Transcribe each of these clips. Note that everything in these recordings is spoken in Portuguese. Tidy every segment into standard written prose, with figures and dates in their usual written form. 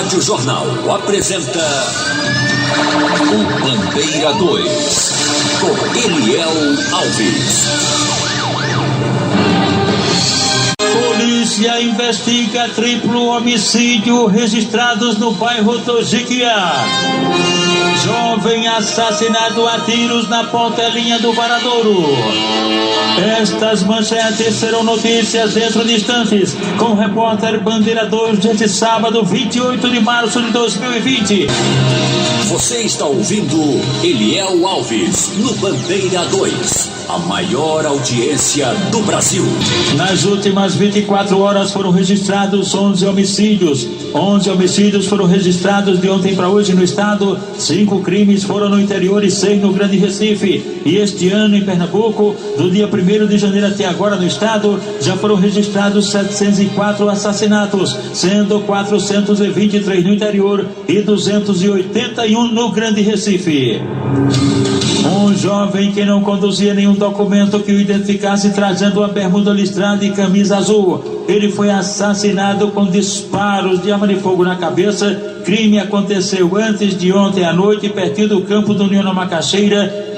Rádio Jornal apresenta o Bandeira 2, com Eliel Alves. Polícia investiga triplo homicídio registrados no bairro do Jiquiá. Jovem assassinado a tiros na pontelinha do Varadouro. Estas manchetes serão notícias dentro de instantes, com o repórter Bandeira 2 deste sábado, 28 de março de 2020. Você está ouvindo Eliel Alves no Bandeira 2, a maior audiência do Brasil. Nas últimas 24 horas foram registrados 11 homicídios. 11 homicídios foram registrados de ontem para hoje no estado. 5 crimes foram no interior e 6 no Grande Recife. E este ano em Pernambuco, do dia 1º de janeiro até agora no estado, já foram registrados 704 assassinatos, sendo 423 no interior e 281 no Grande Recife. Um jovem que não conduzia nenhum documento que o identificasse, trazendo uma bermuda listrada e camisa azul. Ele foi assassinado com disparos de arma de fogo na cabeça. Crime aconteceu antes de ontem à noite, pertinho do campo do União na Macaxeira,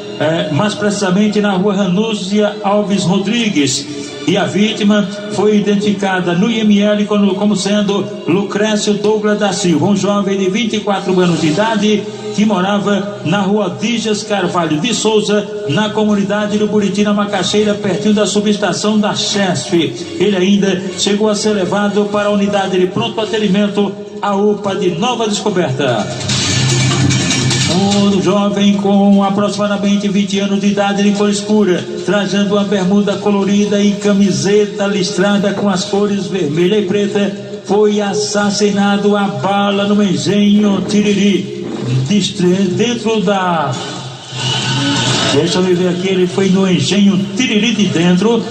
mais precisamente na rua Ranúzia Alves Rodrigues. E a vítima foi identificada no IML como sendo Lucrécio Douglas da Silva, um jovem de 24 anos de idade que morava na rua Dijas Carvalho de Souza, na comunidade do Buriti, na Macaxeira, pertinho da subestação da Chesf. Ele ainda chegou a ser levado para a unidade de pronto atendimento, a UPA de Nova Descoberta. Um jovem com aproximadamente 20 anos de idade, de cor escura, trazendo uma bermuda colorida e camiseta listrada com as cores vermelha e preta, foi assassinado a bala no engenho Tiriri, dentro da... Deixa eu ver aqui, ele foi no engenho Tiriri de dentro,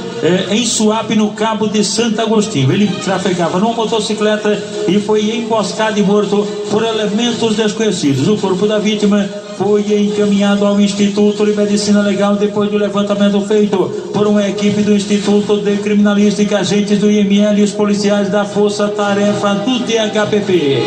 em Suape, no Cabo de Santo Agostinho. Ele trafegava numa motocicleta e foi emboscado e morto por elementos desconhecidos. O corpo da vítima foi encaminhado ao Instituto de Medicina Legal depois do levantamento feito por uma equipe do Instituto de Criminalística, agentes do IML e os policiais da Força Tarefa do DHPP.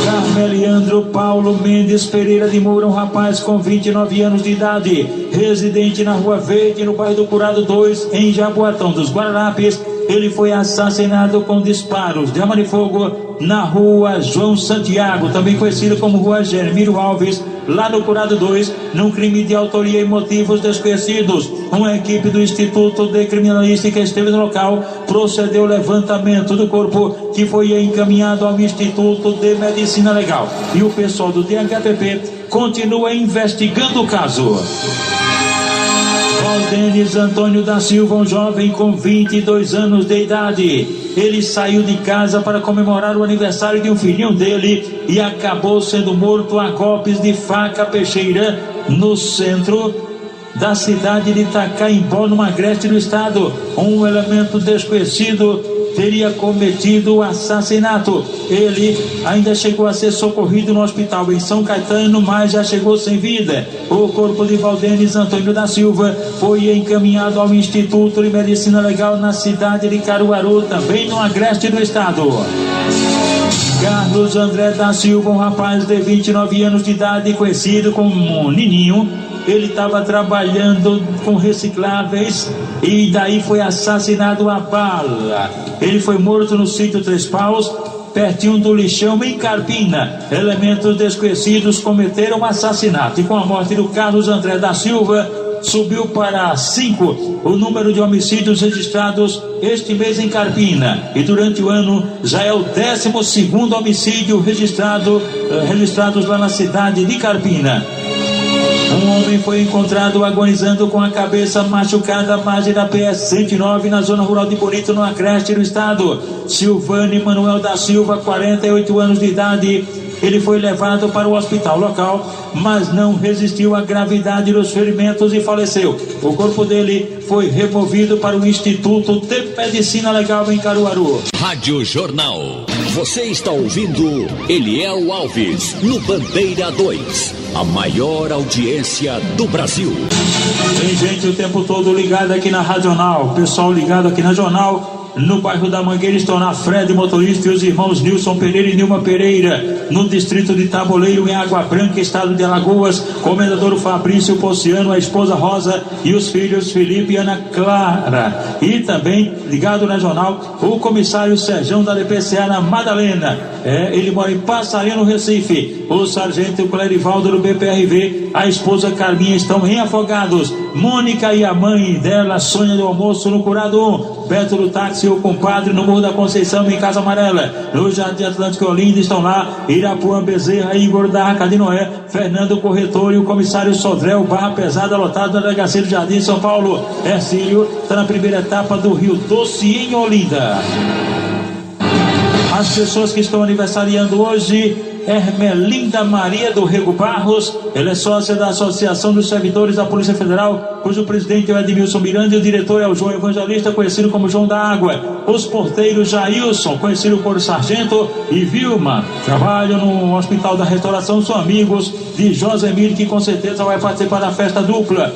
Carmeliandro Paulo Mendes Pereira de Moura, um rapaz com 29 anos de idade, residente na Rua Verde, no bairro do Curado 2, em Jaboatão dos Guararapes. Ele foi assassinado com disparos de arma de fogo na Rua João Santiago, também conhecido como Rua Germiro Alves, lá no Curado 2, num crime de autoria e motivos desconhecidos. Uma equipe do Instituto de Criminalística esteve no local, procedeu ao levantamento do corpo, que foi encaminhado ao Instituto de Medicina Legal. E o pessoal do DHPP continua investigando o caso. Valdenis Antônio da Silva, um jovem com 22 anos de idade. Ele saiu de casa para comemorar o aniversário de um filhinho dele e acabou sendo morto a golpes de faca peixeira no centro da cidade de Itacaimbó, no agreste do estado. Um elemento desconhecido teria cometido o assassinato. Ele ainda chegou a ser socorrido no hospital em São Caetano, mas já chegou sem vida. O corpo de Valdenis Antônio da Silva foi encaminhado ao Instituto de Medicina Legal na cidade de Caruaru, também no agreste do estado. Carlos André da Silva, um rapaz de 29 anos de idade, conhecido como Nininho. Ele estava trabalhando com recicláveis e daí foi assassinado a bala. Ele foi morto no sítio Três Paus, pertinho do lixão em Carpina. Elementos desconhecidos cometeram o assassinato e com a morte do Carlos André da Silva subiu para 5 o número de homicídios registrados este mês em Carpina, e durante o ano já é o 12º homicídio registrados lá na cidade de Carpina. Um homem foi encontrado agonizando com a cabeça machucada à margem da PS 109 na zona rural de Bonito, no agreste do estado. Silvane Manuel da Silva, 48 anos de idade. Ele foi levado para o hospital local, mas não resistiu à gravidade dos ferimentos e faleceu. O corpo dele foi removido para o Instituto de Medicina Legal em Caruaru. Rádio Jornal. Você está ouvindo Eliel Alves no Bandeira 2, a maior audiência do Brasil. Tem gente o tempo todo ligado aqui na Rádio Jornal, pessoal ligado aqui na Jornal. no bairro da Mangueira estão na Fred Motorista e os irmãos Nilson Pereira e Nilma Pereira. No distrito de Taboleiro, em Água Branca, estado de Alagoas, comendador Fabrício Pociano, a esposa Rosa e os filhos Felipe e Ana Clara. E também, ligado na jornal, o comissário Serjão da DPCA na Madalena. Ele mora em Passarinho, no Recife. O sargento Clerivaldo do BPRV, a esposa Carminha estão em Afogados. Mônica e a mãe dela, Sônia do Almoço no Curado 1. Beto do Táxi e o compadre no Morro da Conceição, em Casa Amarela. No Jardim Atlântico Olinda estão lá Irapuã Bezerra, Igor da Arca de Noé, Fernando Corretor e o comissário Sodré. Barra Pesada lotado na Delegacia do Jardim São Paulo. Ercílio está na primeira etapa do Rio Doce em Olinda. As pessoas que estão aniversariando hoje: Hermelinda Maria do Rego Barros, ela é sócia da Associação dos Servidores da Polícia Federal, cujo presidente é o Edmilson Miranda e o diretor é o João Evangelista, conhecido como João da Água. Os porteiros Jailson, conhecido por Sargento, e Vilma, trabalham no Hospital da Restauração, são amigos de Josemir, que com certeza vai participar da festa dupla.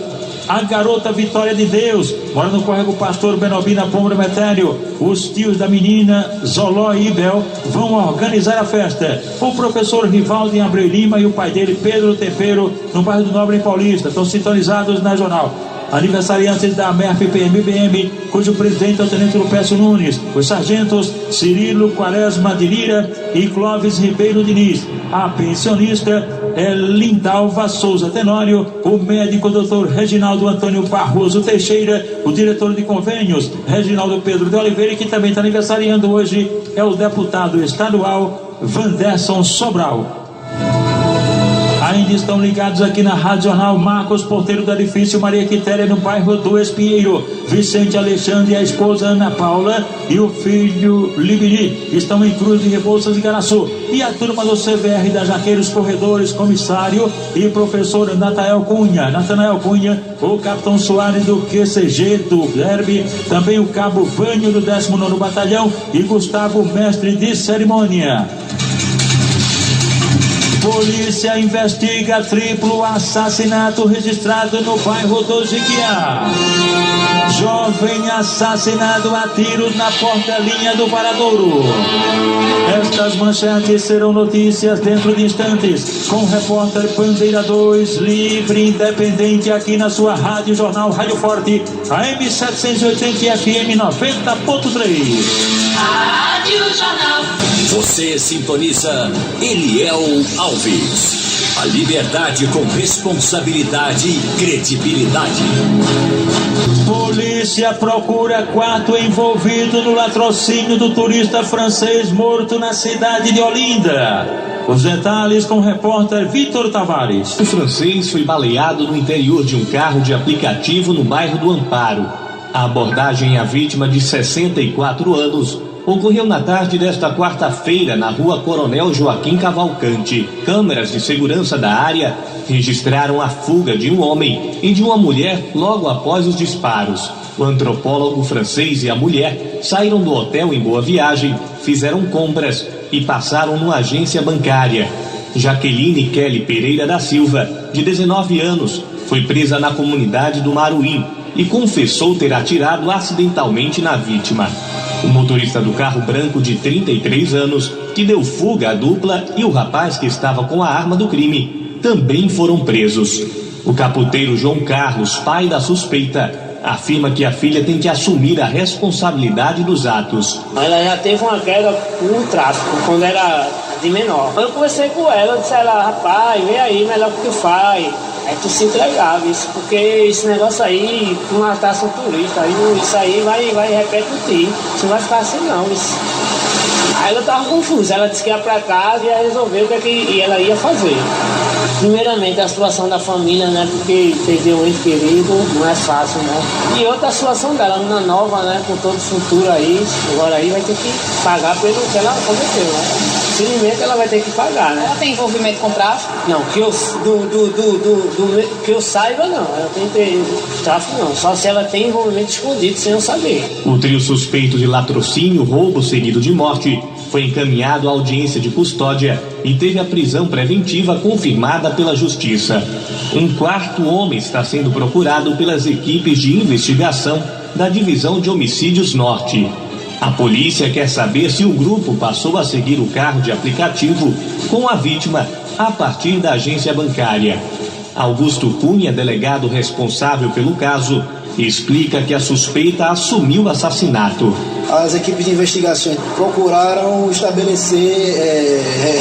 A garota Vitória de Deus mora no Córrego Pastor Benobina Pombo Metério. Os tios da menina Zoló e Ibel vão organizar a festa. O professor Rivaldo em Abreu Lima e o pai dele, Pedro Tempero, no bairro do Nobre em Paulista, estão sintonizados na jornal. Aniversariantes da MERP PMBM, cujo presidente é o tenente Lupécio Nunes. Os sargentos Cirilo Quaresma de Lira e Clóvis Ribeiro Diniz. A pensionista é Lindalva Souza Tenório. O médico Dr. Reginaldo Antônio Barroso Teixeira. O diretor de convênios, Reginaldo Pedro de Oliveira, que também está aniversariando hoje, é o deputado estadual Vanderson Sobral. Ainda estão ligados aqui na Rádio Jornal Marcos Porteiro do Edifício Maria Quitéria, no bairro do Espinheiro. Vicente Alexandre e a esposa Ana Paula e o filho Libini estão em Cruz de Rebouças e Garaçu. E a turma do CVR da Jaqueiros Corredores, comissário e professor Natanael Cunha, o capitão Soares do QCG do Derby, também o cabo Vânio do 19º Batalhão e Gustavo, mestre de cerimônia. Polícia investiga triplo assassinato registrado no bairro do Jiquiá. Jovem assassinado a tiros na portelinha do Varadouro. Estas manchetes serão notícias dentro de instantes, com o repórter Bandeira 2, livre e independente, aqui na sua Rádio Jornal Rádio Forte, AM 780 FM 90.3. Rádio Jornal. Você sintoniza Eliel Alves. A liberdade com responsabilidade e credibilidade. Polícia procura quarto envolvido no latrocínio do turista francês morto na cidade de Olinda. Os detalhes com o repórter Vitor Tavares. O francês foi baleado no interior de um carro de aplicativo no bairro do Amparo. A abordagem à vítima, de 64 anos, ocorreu na tarde desta quarta-feira na rua Coronel Joaquim Cavalcante. Câmeras de segurança da área registraram a fuga de um homem e de uma mulher logo após os disparos. O antropólogo francês e a mulher saíram do hotel em Boa Viagem, fizeram compras e passaram numa agência bancária. Jaqueline Kelly Pereira da Silva, de 19 anos, foi presa na comunidade do Maruim e confessou ter atirado acidentalmente na vítima. O motorista do carro branco, de 33 anos, que deu fuga à dupla, e o rapaz que estava com a arma do crime também foram presos. O capoteiro João Carlos, pai da suspeita, afirma que a filha tem que assumir a responsabilidade dos atos. Ela já teve uma queda por tráfico quando era de menor. Eu conversei com ela, disse ela: rapaz, vem aí, melhor que tu faz. É tu se entregar, isso, porque esse negócio aí, tu matasse um turista, aí, isso aí vai repercutir. Isso não vai ficar assim não. Isso. Aí ela tava confusa, ela disse que ia pra casa e ia resolver o que ela ia fazer. Primeiramente, a situação da família, né? Porque perder um ente querido não é fácil, né? E outra situação dela, menina nova, né? Com todo o futuro aí, agora aí vai ter que pagar pelo que ela cometeu, né? Infelizmente ela vai ter que pagar, né? Ela tem envolvimento com tráfico? Não, que eu saiba, não. Ela tem tráfico, não. Só se ela tem envolvimento escondido, sem eu saber. O trio suspeito de latrocínio, roubo seguido de morte, foi encaminhado à audiência de custódia e teve a prisão preventiva confirmada pela Justiça. Um quarto homem está sendo procurado pelas equipes de investigação da Divisão de Homicídios Norte. A polícia quer saber se o grupo passou a seguir o carro de aplicativo com a vítima a partir da agência bancária. Augusto Cunha, delegado responsável pelo caso, explica que a suspeita assumiu o assassinato. As equipes de investigação procuraram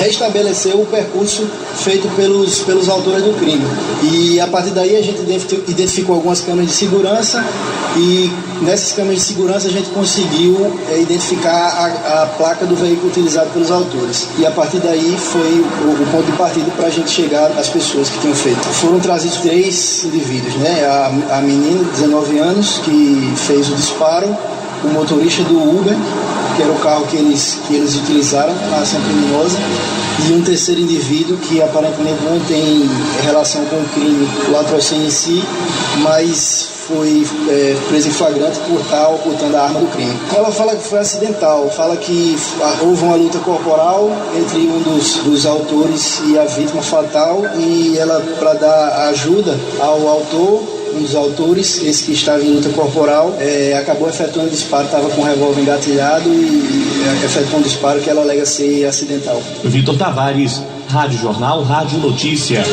restabelecer o percurso feito pelos autores do crime. E a partir daí a gente identificou algumas câmeras de segurança e nessas câmeras de segurança a gente conseguiu identificar a placa do veículo utilizado pelos autores. E a partir daí foi o ponto de partida para a gente chegar às pessoas que tinham feito. Foram trazidos 3 indivíduos, né? A menina de 19 anos que fez o disparo, o motorista do Uber, que era o carro que eles utilizaram na ação criminosa, e um terceiro indivíduo que aparentemente não tem relação com o crime, o latrocínio em si, mas foi preso em flagrante por estar ocultando a arma do crime. Ela fala que foi acidental, fala que houve uma luta corporal entre um dos autores e a vítima fatal, e ela, para dar ajuda ao autor, um dos autores, esse que estava em luta corporal, acabou efetuando o disparo, estava com o revólver engatilhado e efetuou um disparo que ela alega ser acidental. Vitor Tavares, Rádio Jornal, Rádio Notícia.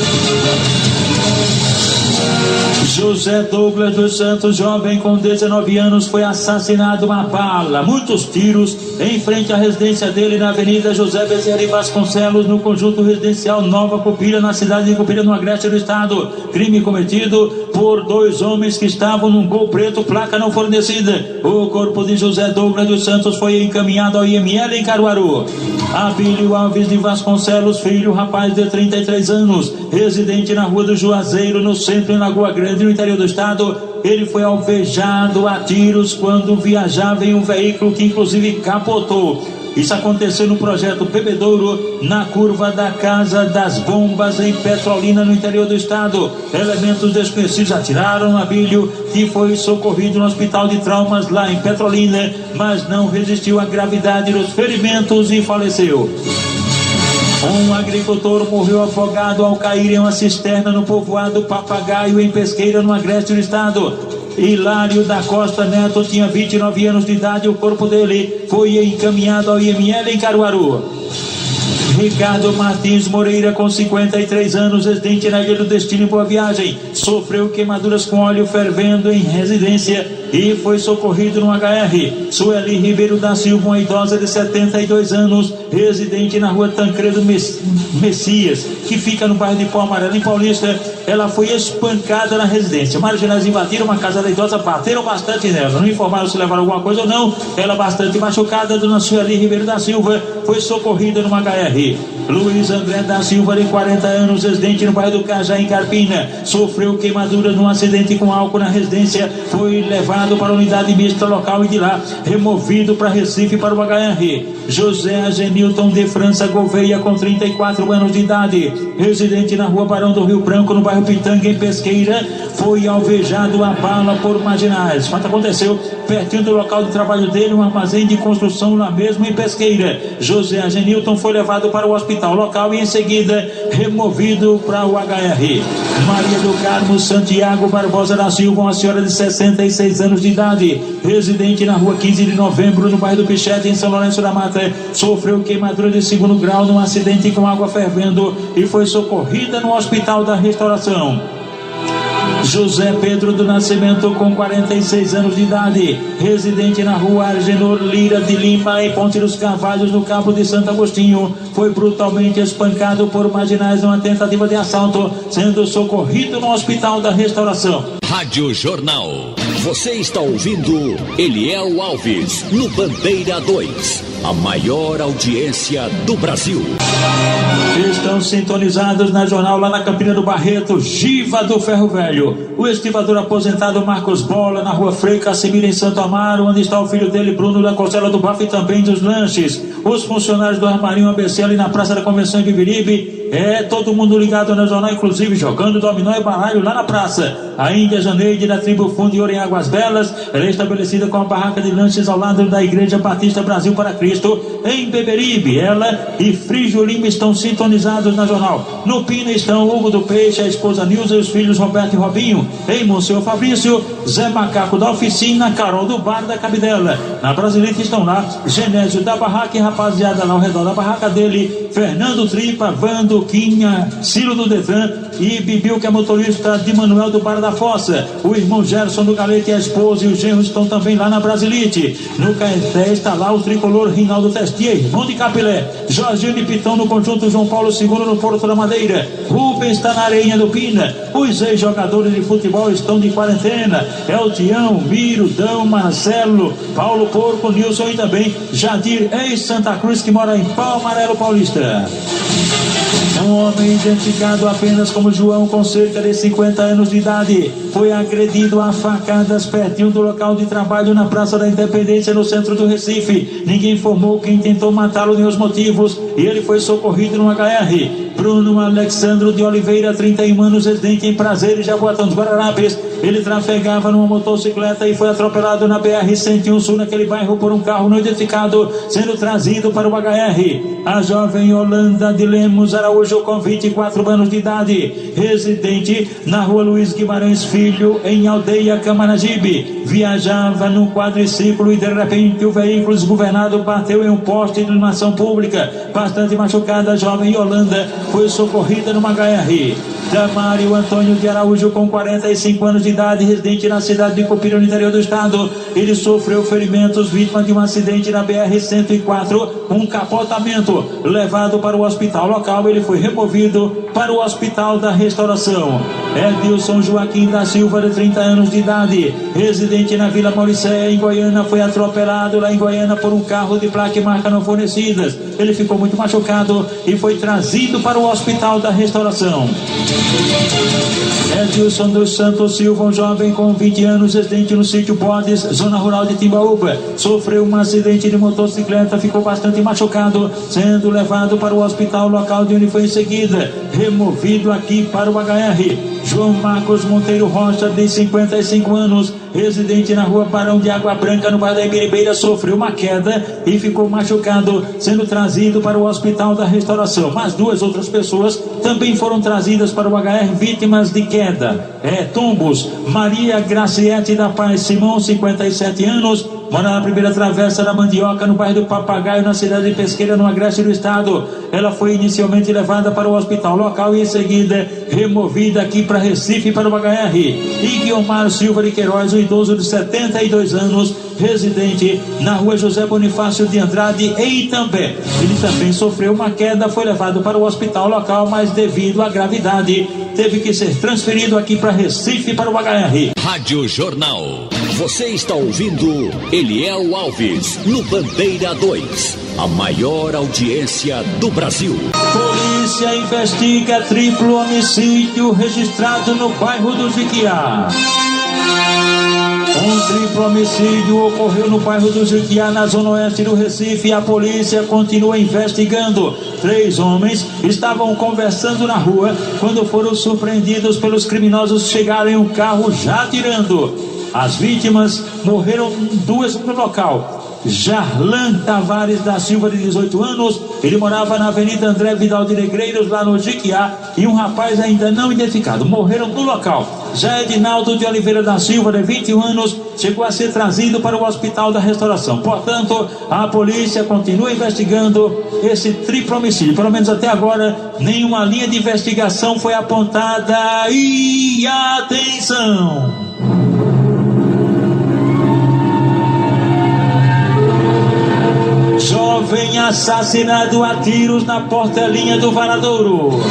José Douglas dos Santos, jovem com 19 anos, foi assassinado a bala, muitos tiros, em frente à residência dele na Avenida José Bezerra Vasconcelos, no conjunto residencial Nova Cupira, na cidade de Cupira, no Agreste do Estado. Crime cometido por 2 homens que estavam num Gol preto, placa não fornecida. O corpo de José Douglas dos Santos foi encaminhado ao IML em Caruaru. Abílio Alves de Vasconcelos Filho, rapaz de 33 anos, residente na Rua do Juazeiro, no centro, em Lagoa Grande, no interior do estado. Ele foi alvejado a tiros quando viajava em um veículo que inclusive capotou. Isso aconteceu no projeto Bebedouro, na curva da Casa das Bombas, em Petrolina, no interior do estado. Elementos desconhecidos atiraram Abílio, que foi socorrido no hospital de traumas lá em Petrolina, mas não resistiu à gravidade dos ferimentos e faleceu. Um agricultor morreu afogado ao cair em uma cisterna no povoado Papagaio, em Pesqueira, no Agreste do estado. Hilário da Costa Neto tinha 29 anos de idade. O corpo dele foi encaminhado ao IML em Caruaru. Ricardo Martins Moreira, com 53 anos, residente na Ilha do Destino, em Boa Viagem, sofreu queimaduras com óleo fervendo em residência e foi socorrido no HR. Sueli Ribeiro da Silva, uma idosa de 72 anos, residente na rua Tancredo Messias, que fica no bairro de Pau Amarelo, em Paulista. Ela foi espancada na residência. Marginais invadiram uma casa da idosa, bateram bastante nela. Não informaram se levaram alguma coisa ou não. Ela, bastante machucada, dona Sueli Ribeiro da Silva, foi socorrida no HR. Luiz André da Silva, de 40 anos, residente no bairro do Cajá, em Carpina, sofreu queimadura num acidente com álcool na residência. Foi levado para a unidade mista local e de lá removido para Recife, para o HR. José Agenilton de França Gouveia, com 34 anos de idade, residente na rua Barão do Rio Branco, no bairro Pitanga, em Pesqueira, foi alvejado a bala por marginais. O fato aconteceu pertinho do local de trabalho dele, um armazém de construção lá mesmo, em Pesqueira. José Agenilton foi levado para o hospital local e em seguida removido para o HR. Maria do Carmo Santiago Barbosa da Silva, uma senhora de 66 anos de idade, residente na rua 15 de novembro, no bairro do Pichete, em São Lourenço da Mata, sofreu queimadura de 2º grau num acidente com água fervendo e foi socorrida no Hospital da Restauração. José Pedro do Nascimento, com 46 anos de idade, residente na rua Argenor Lira de Lima, em Ponte dos Carvalhos, no Cabo de Santo Agostinho, foi brutalmente espancado por marginais numa tentativa de assalto, sendo socorrido no Hospital da Restauração. Rádio Jornal. Você está ouvindo Eliel Alves, no Bandeira 2, a maior audiência do Brasil. Estão sintonizados na jornal lá na Campina do Barreto, Giva do Ferro Velho. O estivador aposentado Marcos Bola, na rua Frei Cassimiro, em Santo Amaro, onde está o filho dele, Bruno da Costela do Bafo, e também dos lanches. Os funcionários do Armarinho ABC, ali na Praça da Convenção em Bibiribe, Todo mundo ligado no jornal, inclusive jogando dominó e baralho lá na praça. A Índia Janeide da tribo Fundo de Ouro em Águas Belas, ela é estabelecida com a barraca de lanches ao lado da Igreja Batista Brasil para Cristo, em Beberibe. Ela e Frígio Lima estão sintonizados na jornal. No Pina estão Hugo do Peixe, a esposa Nilza e os filhos Roberto e Robinho. Em Monsenhor Fabrício, Zé Macaco da Oficina, Carol do Bar da Cabidela. Na Brasilita estão lá Genésio da Barraca e rapaziada lá ao redor da barraca dele, Fernando Tripa, Vando, Quinha, Ciro do Detran e Bibiu, que é motorista de Manuel do Bar da Fossa. O irmão Gerson do Galete e a esposa e os genros estão também lá na Brasilite. No Caeté está lá o tricolor Rinaldo Testier, irmão de Capilé. Jorginho de Pitão no conjunto João Paulo II no Porto da Madeira. Rubens está na Areinha do Pina. Os ex-jogadores de futebol estão de quarentena. É o Tião, Miro, Dão, Marcelo, Paulo Porco, Nilson e também Jadir, ex-Santa Cruz, que mora em Pau Amarelo Paulista. Um homem identificado apenas como João, com cerca de 50 anos de idade, foi agredido a facadas pertinho do local de trabalho na Praça da Independência, no centro do Recife. Ninguém informou quem tentou matá-lo nem os motivos, e ele foi socorrido no HR. Bruno Alexandro de Oliveira, 31 anos, residente em Prazeres, Jaboatão dos Guararapes. Ele trafegava numa motocicleta e foi atropelado na BR-101 Sul, naquele bairro, por um carro não identificado, sendo trazido para o HR. A jovem Yolanda de Lemos Araújo, com 24 anos de idade, residente na rua Luiz Guimarães Filho, em Aldeia Camaragibe, viajava num quadriciclo e de repente o veículo desgovernado bateu em um poste de iluminação pública. Bastante machucada, a jovem Yolanda foi socorrida numa HR. Damário Antônio de Araújo, com 45 anos de idade, residente na cidade de Cupira, no interior do estado. Ele sofreu ferimentos, vítima de um acidente na BR-104, um capotamento. Levado para o hospital local, ele foi removido para o Hospital da Restauração. Edilson Joaquim da Silva, de 30 anos de idade, residente na Vila Mauricéia, em Goiânia, foi atropelado lá em Goiânia por um carro de placa e marca não fornecidas. Ele ficou muito machucado e foi trazido para o Hospital da Restauração. Edilson dos Santos Silva, um jovem com 20 anos, residente no sítio Bodes, zona rural de Timbaúba, sofreu um acidente de motocicleta, ficou bastante machucado, sendo levado para o hospital local, de onde foi em seguida removido aqui para o HR. João Marcos Monteiro Rocha, de 55 anos, residente na rua Barão de Água Branca, no bairro da Ibiribeira, sofreu uma queda e ficou machucado, sendo trazido para o Hospital da Restauração. Mas duas outras pessoas também foram trazidas para o HR, vítimas de queda. Tombos. Maria Graciete da Paz Simão, 57 anos, mora na primeira travessa da Mandioca, no bairro do Papagaio, na cidade de Pesqueira, no Agreste do estado. Ela foi inicialmente levada para o hospital local e em seguida removida aqui para Recife, para o HR. E Guiomar Silva de Queiroz, um idoso de 72 anos, residente na rua José Bonifácio de Andrade, em Itambé. Ele também sofreu uma queda, foi levado para o hospital local, mas devido à gravidade teve que ser transferido aqui para Recife, para o HR. Rádio Jornal. Você está ouvindo Eliel Alves no Bandeira 2, a maior audiência do Brasil. Polícia investiga triplo homicídio registrado no bairro do Jiquiá. Um triplo homicídio ocorreu no bairro do Jiquiá, na zona oeste do Recife, e a polícia continua investigando. 3 homens estavam conversando na rua quando foram surpreendidos pelos criminosos que chegaram em um carro já atirando. As vítimas morreram, 2 no local. Jarlan Tavares da Silva, de 18 anos, ele morava na Avenida André Vidal de Negreiros, lá no Jiquiá, e um rapaz ainda não identificado, morreram no local. Já Edinaldo de Oliveira da Silva, de 21 anos, chegou a ser trazido para o Hospital da Restauração. Portanto, a polícia continua investigando esse triplo homicídio. Pelo menos até agora, nenhuma linha de investigação foi apontada. E atenção! Jovem assassinado a tiros na Portelinha do Varadouro.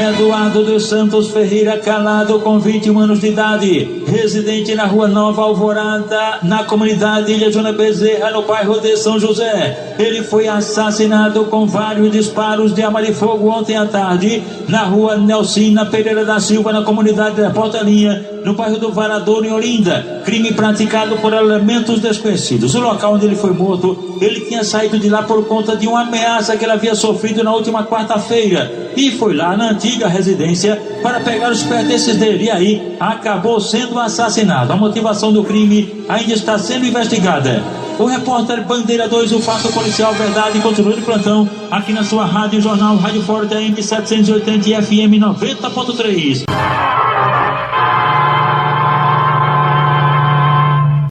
Eduardo dos Santos Ferreira Calado, com 21 anos de idade, residente na rua Nova Alvorada, na comunidade Ilha Joana Bezerra, no bairro de São José. Ele foi assassinado com vários disparos de arma de fogo ontem à tarde, na rua Nelcina Pereira da Silva, na comunidade da Portelinha, no bairro do Varadouro, em Olinda. Crime praticado por elementos desconhecidos. O local onde ele foi morto, ele tinha saído de lá por conta de uma ameaça que ele havia sofrido na última quarta-feira. E foi lá na antiga residência para pegar os pertences dele. E aí acabou sendo assassinado. A motivação do crime ainda está sendo investigada. O repórter Bandeira 2, o fato policial verdade, continua de plantão aqui na sua rádio jornal Rádio Forte AM 780 e FM 90.3.